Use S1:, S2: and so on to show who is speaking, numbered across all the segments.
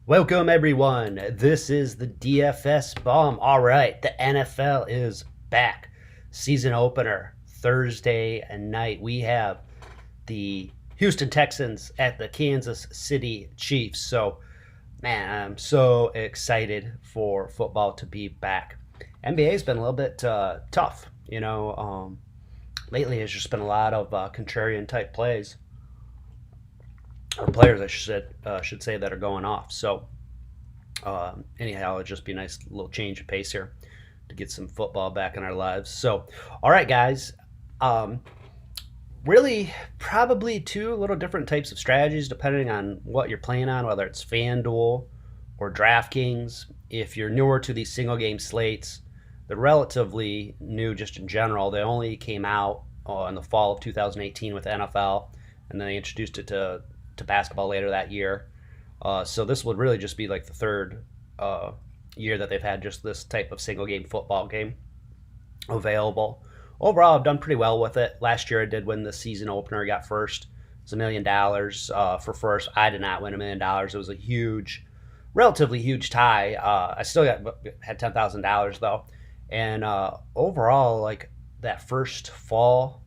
S1: Welcome, everyone. This is the DFS bomb. All right, the NFL is back. Season opener Thursday night. We have the Houston Texans at the Kansas City Chiefs. So, man, I'm so excited for football to be back. NBA's been a little bit tough. Lately, it's just been a lot of contrarian type plays, or players, I should say, that are going off. So, anyhow, it'd just be a nice little change of pace here to get some football back in our lives. So, all right, guys. Um, Really, probably two little different types of strategies depending on what you're playing on, whether it's Fanduel or DraftKings. If you're newer to these single game slates, they're relatively new just in general. They only came out in the fall of 2018 with NFL, and then they introduced it to basketball later that year. So this would really just be like the third year that they've had just this type of single game football game available. Overall, I've done pretty well with it. Last year, I did win the season opener. I got first. It's $1 million for first. I did not win $1 million. It was a relatively huge tie. I still had $10,000 though, and overall, like that first fall,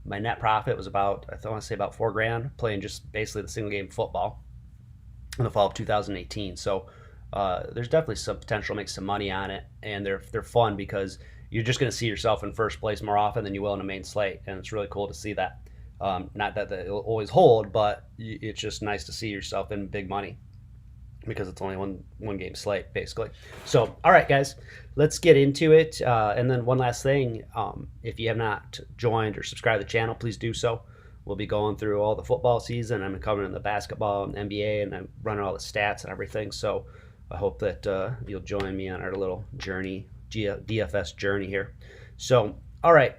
S1: my net profit was about, I want to say, about $4,000 playing just basically the single game football in the fall of 2018. So there's definitely some potential to make some money on it, and they're fun because you're just going to see yourself in first place more often than you will in a main slate, and it's really cool to see that. Not that it'll always hold, but it's just nice to see yourself in big money because it's only one game slate basically. So, all right, guys, let's get into it. And then one last thing, if you have not joined or subscribed to the channel, please do so. We'll be going through all the football season. I'm covering the basketball and NBA, and I'm running all the stats and everything. So I hope that you'll join me on our little journey, DFS journey here. So, all right.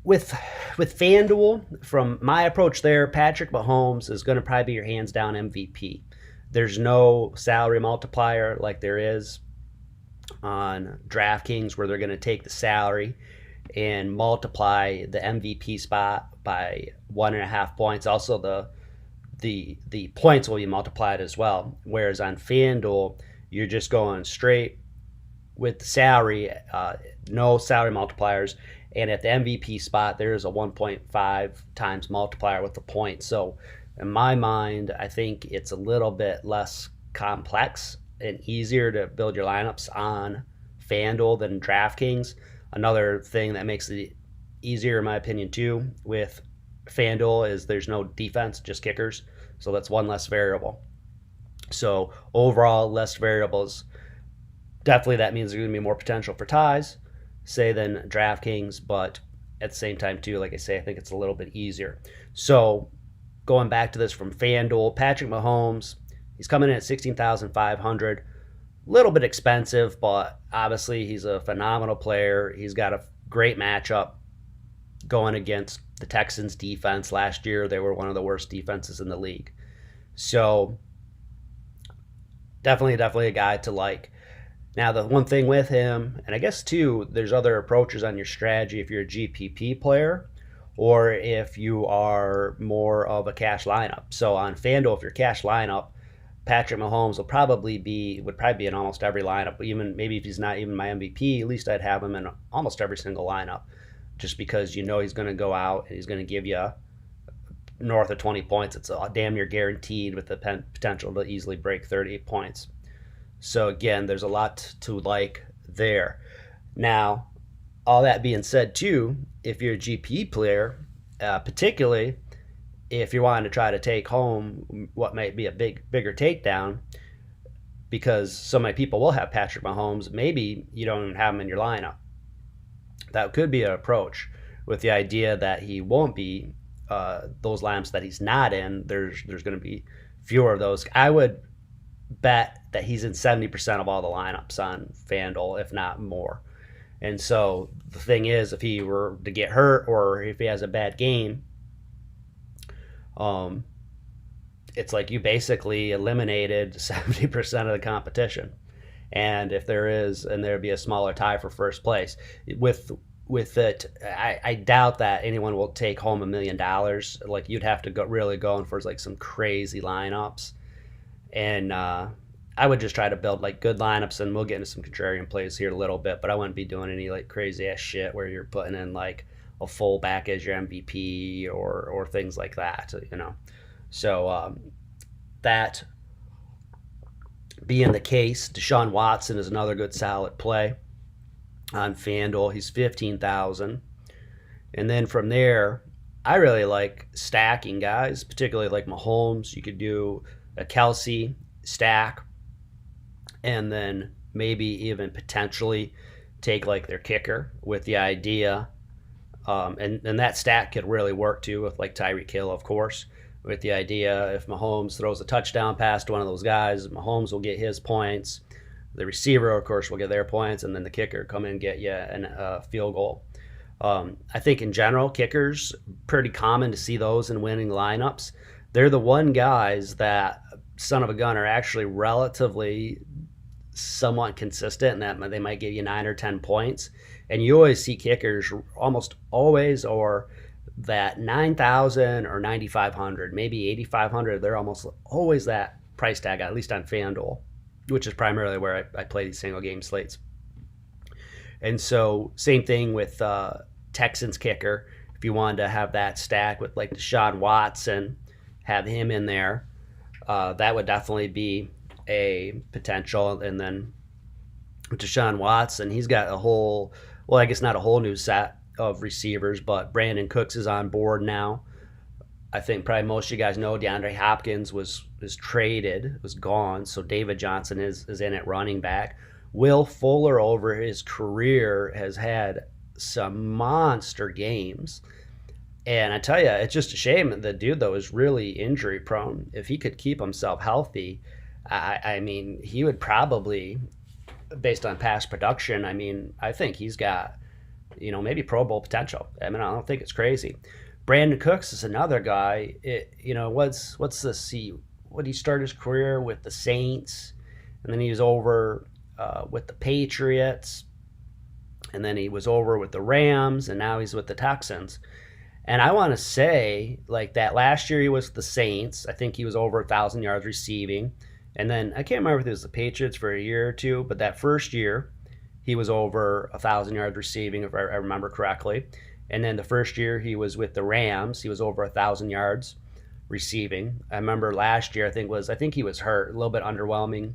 S1: With FanDuel, from my approach there, Patrick Mahomes is going to probably be your hands down MVP. There's no salary multiplier like there is on DraftKings, where they're going to take the salary and multiply the MVP spot by 1.5 points. Also, the points will be multiplied as well. Whereas on FanDuel, you're just going straight with the salary, no salary multipliers. And at the MVP spot, there is a 1.5 times multiplier with the points. So in my mind, I think it's a little bit less complex and easier to build your lineups on FanDuel than DraftKings. Another thing that makes it easier, in my opinion, too, with FanDuel is there's no defense, just kickers. So that's one less variable. So overall, less variables. Definitely that means there's going to be more potential for ties, say, than DraftKings. But at the same time, too, like I say, I think it's a little bit easier. So going back to this from FanDuel, Patrick Mahomes, he's coming in at 16,500. A little bit expensive, but obviously he's a phenomenal player. He's got a great matchup going against the Texans defense. Last year, they were one of the worst defenses in the league. So definitely a guy to like. Now, the one thing with him, and I guess too, there's other approaches on your strategy if you're a GPP player or if you are more of a cash lineup. So on FanDuel, if you're cash lineup, Patrick Mahomes would probably be in almost every lineup. Even maybe if he's not even my MVP, at least I'd have him in almost every single lineup, just because he's going to go out and he's going to give you north of 20 points. It's damn near guaranteed with the potential to easily break 38 points. So again, there's a lot to like there. Now, all that being said too, if you're a GPP player, particularly if you're wanting to try to take home what might be a bigger takedown, because so many people will have Patrick Mahomes, maybe you don't even have him in your lineup. That could be an approach, with the idea that he won't be those lineups that he's not in. There's going to be fewer of those. I would bet that he's in 70% of all the lineups on FanDuel, if not more. And so the thing is, if he were to get hurt or if he has a bad game, it's like you basically eliminated 70% of the competition. And if there'd be a smaller tie for first place. With it, I doubt that anyone will take home $1 million. Like, you'd have to go really going for like some crazy lineups. And I would just try to build like good lineups, and we'll get into some contrarian plays here a little bit, but I wouldn't be doing any like crazy ass shit where you're putting in like a fullback as your MVP or things like that, you know. So that being the case, Deshaun Watson is another good solid play on FanDuel. He's 15,000. And then from there, I really like stacking guys, particularly like Mahomes. You could do a Kelsey stack, and then maybe even potentially take like their kicker with the idea. And that stack could really work too with like Tyreek Hill, of course, with the idea if Mahomes throws a touchdown pass to one of those guys, Mahomes will get his points. The receiver, of course, will get their points, and then the kicker come in and get you a field goal. I think in general, kickers, pretty common to see those in winning lineups. They're the one guys that, son of a gun, are actually relatively somewhat consistent in that they might give you 9 or 10 points. And you always see kickers almost always, or that 9,000 or 9,500, maybe 8,500. They're almost always that price tag, at least on FanDuel, which is primarily where I play these single game slates. And so same thing with Texans kicker. If you wanted to have that stack with like Deshaun Watson, have him in there, that would definitely be a potential. And then with Deshaun Watson, he's got a whole, well, I guess not a whole new set of receivers, but Brandon Cooks is on board now. I think probably most of you guys know DeAndre Hopkins was traded, was gone. So David Johnson is in at running back. Will Fuller over his career has had some monster games. And I tell you, it's just a shame. The dude, though, is really injury prone. If he could keep himself healthy, I mean, he would probably, based on past production, I mean, I think he's got, you know, maybe Pro Bowl potential. I mean, I don't think it's crazy. Brandon Cooks is another guy. What's this? What he started his career with the Saints, and then he was over with the Patriots, and then he was over with the Rams, and now he's with the Texans. And I want to say, like, that last year he was the Saints. I think he was over 1,000 yards receiving. And then I can't remember if it was the Patriots for a year or two, but that first year he was over 1,000 yards receiving, if I remember correctly. And then the first year he was with the Rams, he was over 1,000 yards receiving. I remember last year, I think he was hurt, a little bit underwhelming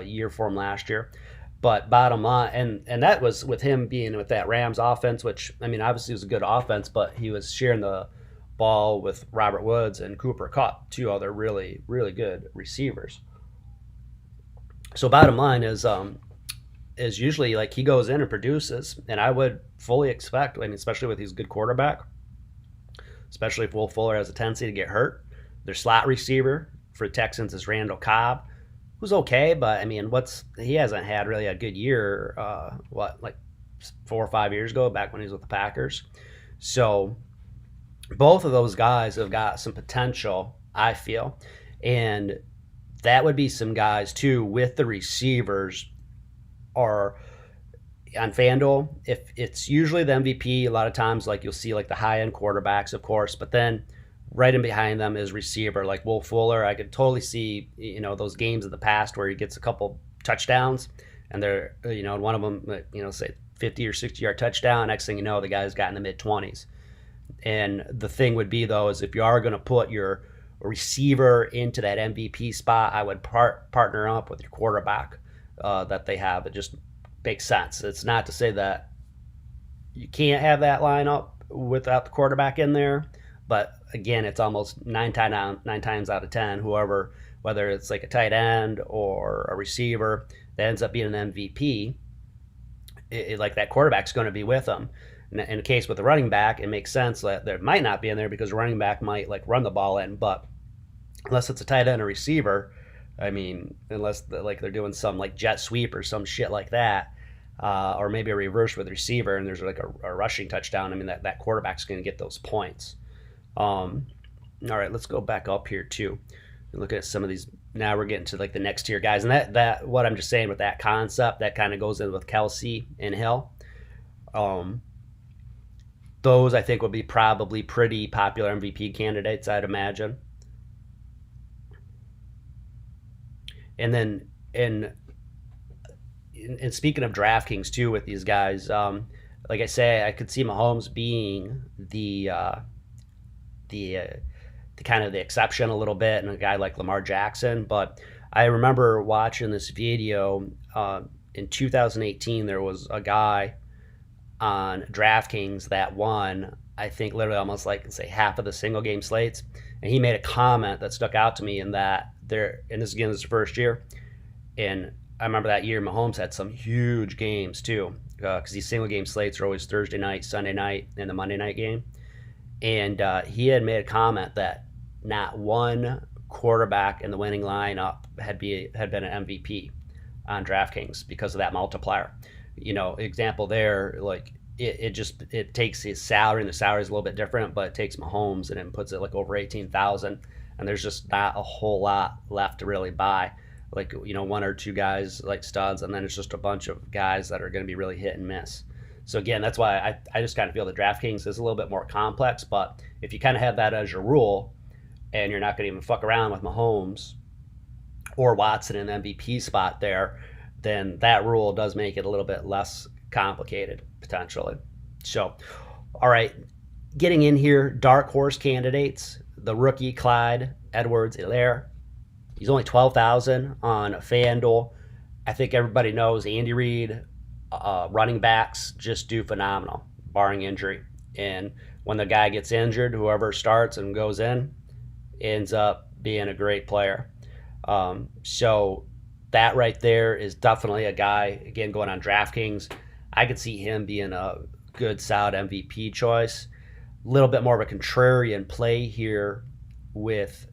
S1: year for him last year. But bottom line, and that was with him being with that Rams offense, which, I mean, obviously was a good offense, but he was sharing the ball with Robert Woods and Cooper Kupp, two other really, really good receivers. So bottom line is usually like he goes in and produces, and I would fully expect, I mean, especially with his good quarterback, especially if Will Fuller has a tendency to get hurt. Their slot receiver for the Texans is Randall Cobb, who's okay, but I mean, he hasn't had really a good year, like 4 or 5 years ago, back when he was with the Packers. So both of those guys have got some potential, I feel. And that would be some guys too with the receivers are on FanDuel. If it's usually the MVP, a lot of times like you'll see like the high end quarterbacks, of course, but then right in behind them is receiver like Will Fuller. I could totally see, you know, those games of the past where he gets a couple touchdowns and they're, you know, one of them, you know, say 50 or 60 yard touchdown. Next thing you know, the guy's got in the mid 20s. And the thing would be though, is if you are going to put your receiver into that MVP spot, I would partner up with your quarterback that they have. It just makes sense. It's not to say that you can't have that lineup without the quarterback in there, but again, it's almost 9 times out of 10, whoever, whether it's like a tight end or a receiver that ends up being an MVP, like that quarterback's going to be with them. In the case with the running back, it makes sense that there might not be in there because the running back might like run the ball in, but unless it's a tight end or receiver, I mean, unless they're doing some like jet sweep or some shit like that, or maybe a reverse with the receiver and there's like a rushing touchdown, I mean, that quarterback's going to get those points. All right, let's go back up here too and look at some of these. Now we're getting to like the next tier guys, and that what I'm just saying with that concept, that kind of goes in with Kelsey and Hill. Those I think will be probably pretty popular MVP candidates, I'd imagine. And then and speaking of DraftKings too, with these guys, like I say, I could see Mahomes being the the kind of the exception a little bit, and a guy like Lamar Jackson. But I remember watching this video in 2018. There was a guy on DraftKings that won, I think, literally almost like say half of the single game slates, and he made a comment that stuck out to me in that there. And this again is the first year, and I remember that year Mahomes had some huge games too, because these single game slates are always Thursday night, Sunday night, and the Monday night game. And he had made a comment that not one quarterback in the winning lineup had been an MVP on DraftKings because of that multiplier. Example there, like it takes his salary, and the salary is a little bit different, but it takes Mahomes and it puts it like over 18,000, and there's just not a whole lot left to really buy. Like one or two guys like studs, and then it's just a bunch of guys that are going to be really hit and miss. So again, that's why I just kind of feel the DraftKings is a little bit more complex. But if you kind of have that as your rule, and you're not going to even fuck around with Mahomes or Watson in the MVP spot there, then that rule does make it a little bit less complicated potentially. So, all right, getting in here, dark horse candidates, the rookie Clyde Edwards-Helaire. He's only 12,000 on FanDuel. I think everybody knows Andy Reid, running backs just do phenomenal, barring injury. And when the guy gets injured, whoever starts and goes in ends up being a great player. So that right there is definitely a guy, again, going on DraftKings. I could see him being a good, solid MVP choice. A little bit more of a contrarian play here with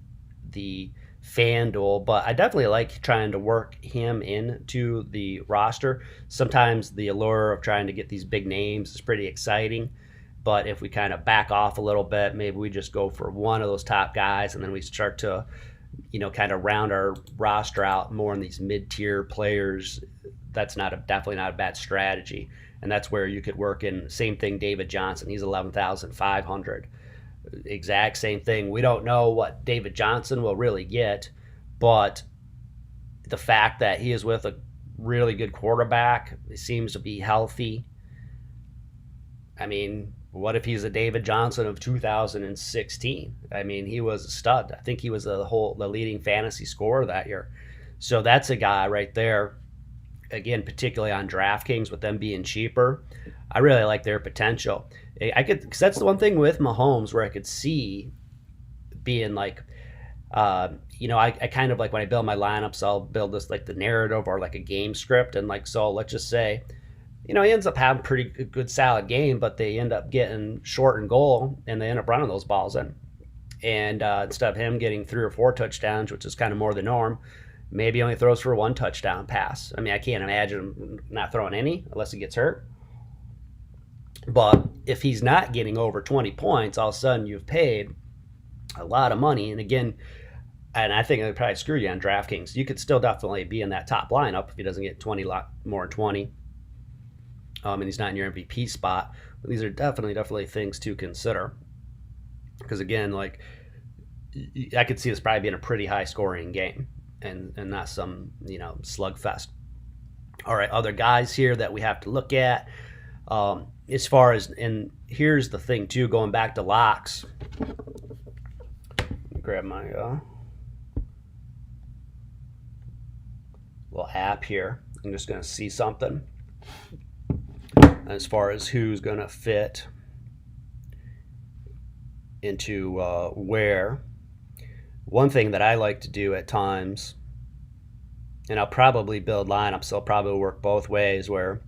S1: the FanDuel, but I definitely like trying to work him into the roster. Sometimes the allure of trying to get these big names is pretty exciting, but if we kind of back off a little bit, maybe we just go for one of those top guys, and then we start to, kind of round our roster out more in these mid-tier players. That's definitely not a bad strategy, and that's where you could work in. Same thing, David Johnson. He's 11,500. Exact same thing. We don't know what David Johnson will really get, but the fact that he is with a really good quarterback, he seems to be healthy. I mean, what if he's a David Johnson of 2016? I mean, he was a stud. I think he was the leading fantasy scorer that year. So that's a guy right there. Again, particularly on DraftKings, with them being cheaper, I really like their potential. Because that's the one thing with Mahomes where I could see being like, I kind of like when I build my lineups, I'll build this like the narrative or like a game script, and like, so let's just say, he ends up having a pretty good solid game, but they end up getting short and goal, and they end up running those balls in. And instead of him getting 3 or 4 touchdowns, which is kind of more the norm, maybe he only throws for 1 touchdown pass. I mean, I can't imagine him not throwing any unless he gets hurt. But if he's not getting over 20 points, all of a sudden you've paid a lot of money. And again, and I think it would probably screw you on DraftKings. You could still definitely be in that top lineup if he doesn't get 20, more than 20. And he's not in your MVP spot. But these are definitely things to consider. Because again, like, I could see this probably being a pretty high scoring game and not some, slugfest. All right, other guys here that we have to look at. As far as, and here's the thing too, going back to locks. Grab my little app here. I'm just going to see something as far as who's going to fit into where. One thing that I like to do at times, and I'll probably build lineups, so I'll probably work both ways, where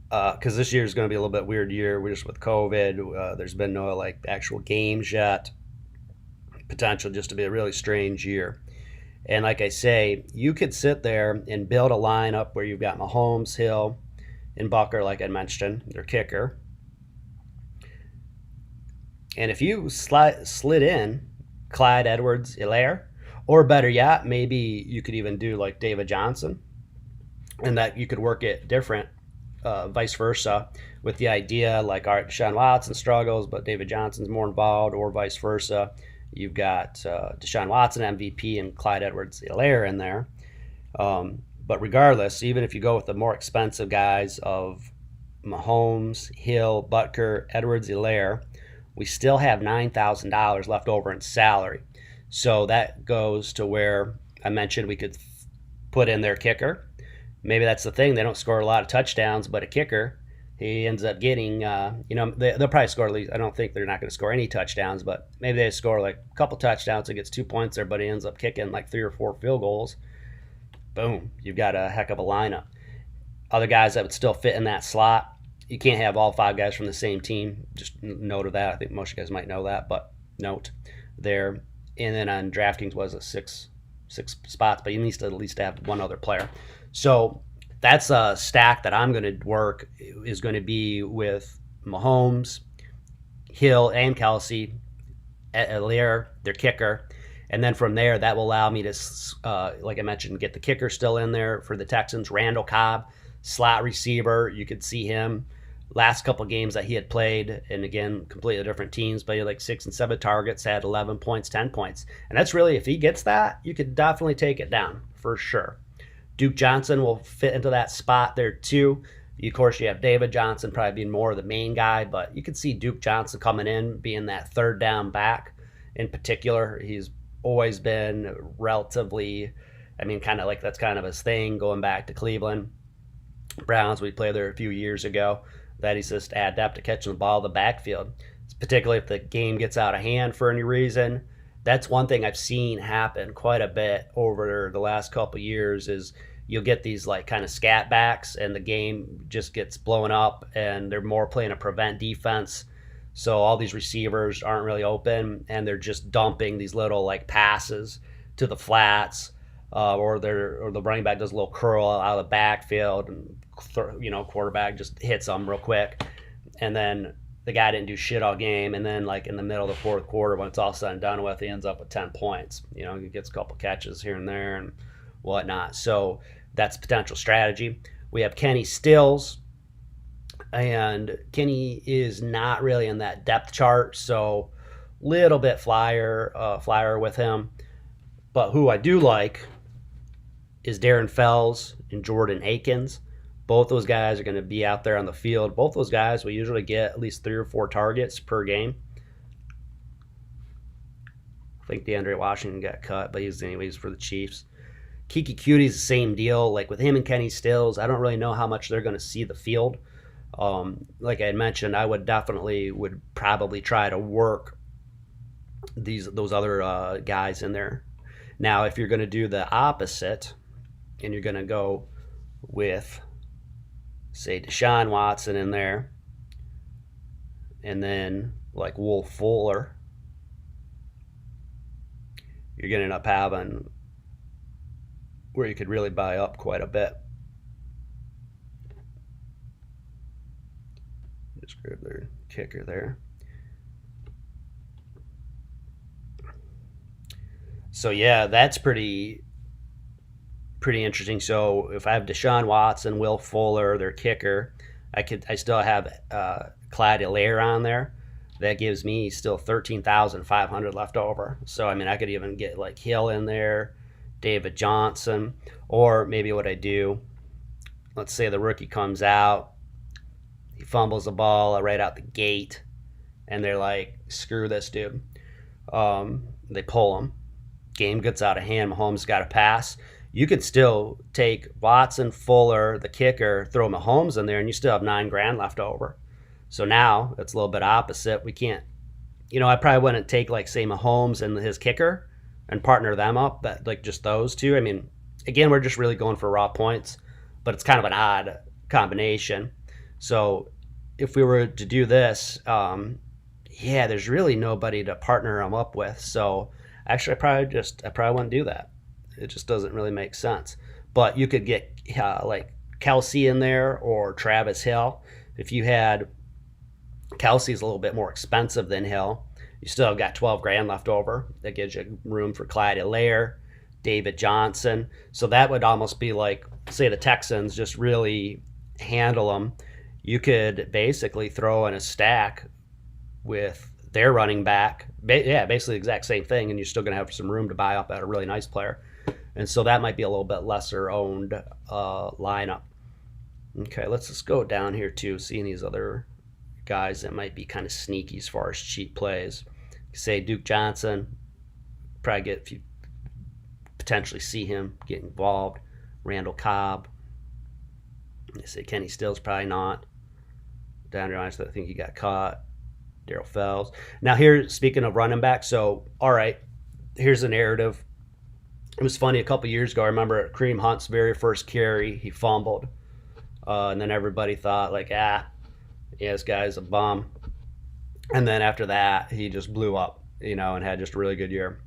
S1: because this year is going to be a little bit weird year. We're just with COVID. There's been no like actual games yet. Potential just to be a really strange year. And like I say, you could sit there and build a lineup where you've got Mahomes, Hill, and Bucker, like I mentioned, their kicker. And if you slid in Clyde Edwards-Helaire, or better yet, maybe you could even do like David Johnson, and that you could work it different. Vice versa, with the idea like, all right, Deshaun Watson struggles, but David Johnson's more involved, or vice versa. You've got Deshaun Watson MVP and Clyde Edwards-Helaire in there. But regardless, even if you go with the more expensive guys of Mahomes, Hill, Butker, Edwards-Helaire, we still have $9,000 left over in salary. So that goes to where I mentioned we could put in their kicker. Maybe that's the thing. They don't score a lot of touchdowns, but a kicker, he ends up getting, they'll probably score at least, I don't think they're not going to score any touchdowns, but maybe they score like a couple touchdowns. It gets 2 points there, but he ends up kicking like 3 or 4 field goals. Boom, you've got a heck of a lineup. Other guys that would still fit in that slot. You can't have all 5 guys from the same team. Just note of that. I think most of you guys might know that, but note there. And then on DraftKings was a six spots, but you need to at least have one other player. So that's a stack that I'm going to work is going to be with Mahomes, Hill, and Kelsey, Helaire, their kicker. And then from there, that will allow me to, like I mentioned, get the kicker still in there for the Texans. Randall Cobb, slot receiver. You could see him last couple of games that he had played, and again, completely different teams, but he had like 6 and 7 targets, had 11 points, 10 points. And that's really, if he gets that, you could definitely take it down for sure. Duke Johnson will fit into that spot there too. Of course, you have David Johnson probably being more of the main guy, but you could see Duke Johnson coming in, being that third down back in particular. He's always been relatively, kind of like that's kind of his thing going back to Cleveland Browns. We played there a few years ago, that he's just adept at catching the ball in the backfield, particularly if the game gets out of hand for any reason. That's one thing I've seen happen quite a bit over the last couple of years is you'll get these like kind of scat backs and the game just gets blown up and they're more playing a prevent defense. So all these receivers aren't really open and they're just dumping these little like passes to the flats, or the running back does a little curl out of the backfield and quarterback just hits them real quick, and then the guy didn't do shit all game, and then like in the middle of the fourth quarter when it's all said and done with, he ends up with 10 points. He gets a couple catches here and there and whatnot. So that's potential strategy. We have Kenny Stills, and Kenny is not really in that depth chart, so little bit flyer with him. But who I do like is Darren Fells and Jordan Akins. Both those guys are going to be out there on the field. Both those guys will usually get at least 3 or 4 targets per game. I think DeAndre Washington got cut, but he's anyways for the Chiefs. Kiki Cutie's the same deal. Like with him and Kenny Stills, I don't really know how much they're going to see the field. Like I had mentioned, I would probably try to work those other guys in there. Now, if you're going to do the opposite, and you're going to go with, say, Deshaun Watson in there, and then like Will Fuller, you're going to end up having where you could really buy up quite a bit. Just grab their kicker there. So yeah, that's pretty interesting. So if I have Deshaun Watson, Will Fuller, their kicker, I still have Clyde Helaire on there. That gives me still 13,500 left over. So I could even get like Hill in there, David Johnson, or maybe what I do, let's say the rookie comes out, he fumbles the ball right out the gate, and they're like, screw this dude. They pull him. Game gets out of hand. Mahomes got a pass. You could still take Watson, Fuller, the kicker, throw Mahomes in there, and you still have $9,000 left over. So now it's a little bit opposite. We can't, I probably wouldn't take like say Mahomes and his kicker and partner them up, but like just those two. Again, we're just really going for raw points, but it's kind of an odd combination. So if we were to do this, there's really nobody to partner them up with. So actually, I probably wouldn't do that. It just doesn't really make sense. But you could get like Kelsey in there or Travis Hill. If you had Kelsey's a little bit more expensive than Hill, you still have got $12,000 left over. That gives you room for Clyde Helaire, David Johnson. So that would almost be like, say, the Texans just really handle them. You could basically throw in a stack with their running back. Basically the exact same thing, and you're still going to have some room to buy up at a really nice player. And so that might be a little bit lesser owned lineup. Okay, let's just go down here too, seeing these other guys that might be kind of sneaky as far as cheap plays. Say Duke Johnson, probably get if you potentially see him get involved. Randall Cobb. You say Kenny Stills, probably not. Down I think he got caught. Daryl Fells. Now here, speaking of running back, so all right, here's a narrative. It was funny a couple years ago. I remember Kareem Hunt's very first carry, he fumbled, and then everybody thought like, yeah, this guy's a bum. And then after that, he just blew up, and had just a really good year.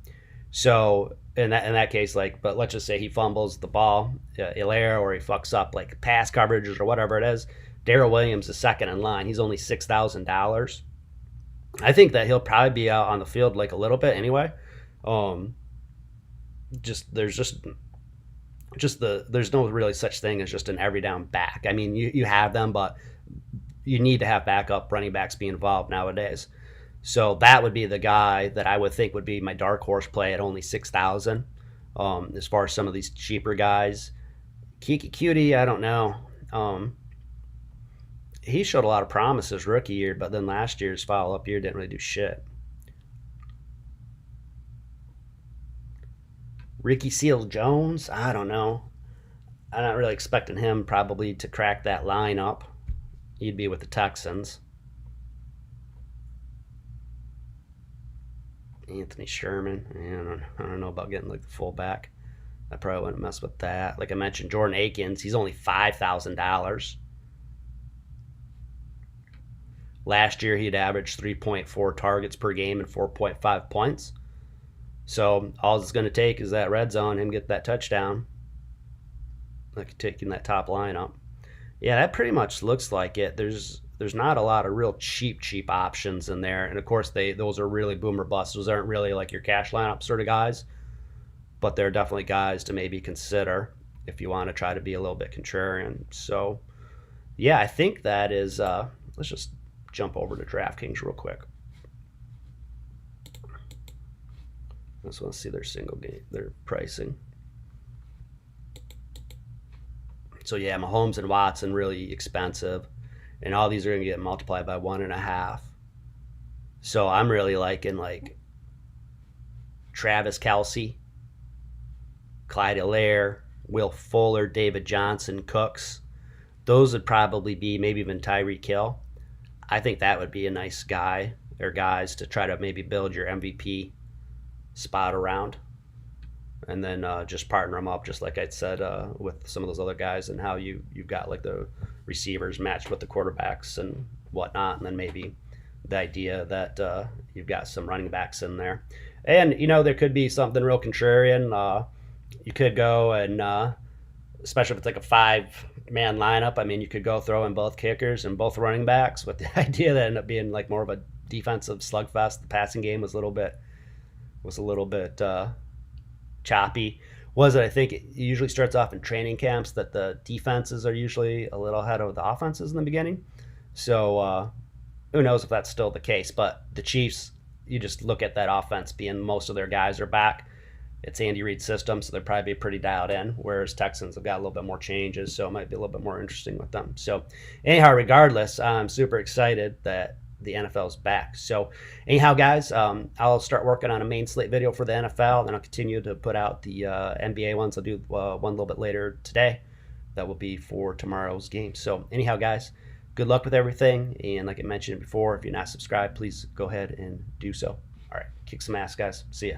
S1: So in that case, like, but let's just say he fumbles the ball, Hilaire, or he fucks up like pass coverages or whatever it is. Darrell Williams is second in line. He's only $6,000. I think that he'll probably be out on the field like a little bit anyway. There's no really such thing as just an every down back. I mean, you have them, but you need to have backup running backs be involved nowadays. So that would be the guy that I would think would be my dark horse play at only 6,000. As far as some of these cheaper guys, Kiki Cutie, I don't know. He showed a lot of promise his rookie year, but then last year's follow-up year didn't really do shit. Ricky Seals-Jones, I don't know. I'm not really expecting him probably to crack that lineup. He'd be with the Texans. Anthony Sherman, I don't know about getting like the fullback. I probably wouldn't mess with that. Like I mentioned, Jordan Akins, he's only $5,000. Last year, he'd averaged 3.4 targets per game and 4.5 points. So all it's going to take is that red zone, him get that touchdown, like taking that top lineup. Yeah, that pretty much looks like it. There's not a lot of real cheap options in there, and of course those are really boomer busts. Those aren't really like your cash lineup sort of guys, but they're definitely guys to maybe consider if you want to try to be a little bit contrarian. So yeah, I think that is. Let's just jump over to DraftKings real quick. I just want to see their single game, their pricing. So yeah, Mahomes and Watson really expensive, and all these are going to get multiplied by 1.5. So I'm really liking like Travis Kelce, Clyde Hilaire, Will Fuller, David Johnson, Cooks. Those would probably be, maybe even Tyreek Hill. I think that would be a nice guy or guys to try to maybe build your MVP spot around, and then just partner them up, just like I said, with some of those other guys, and how you've got like the receivers matched with the quarterbacks and whatnot, and then maybe the idea that you've got some running backs in there, and there could be something real contrarian. You could go and especially if it's like a 5-man lineup, I mean, you could go throw in both kickers and both running backs, with the idea that ended up being like more of a defensive slugfest. The passing game was a little bit choppy. I think it usually starts off in training camps that the defenses are usually a little ahead of the offenses in the beginning. So who knows if that's still the case. But the Chiefs, you just look at that offense being most of their guys are back. It's Andy Reid's system, so they're probably pretty dialed in, whereas Texans have got a little bit more changes, so it might be a little bit more interesting with them. So anyhow, regardless, I'm super excited that the NFL is back. So anyhow, guys, I'll start working on a main slate video for the NFL, then I'll continue to put out the NBA ones. I'll do one a little bit later today. That will be for tomorrow's game. So anyhow, guys, good luck with everything. And like I mentioned before, if you're not subscribed, please go ahead and do so. All right, kick some ass, guys. See ya.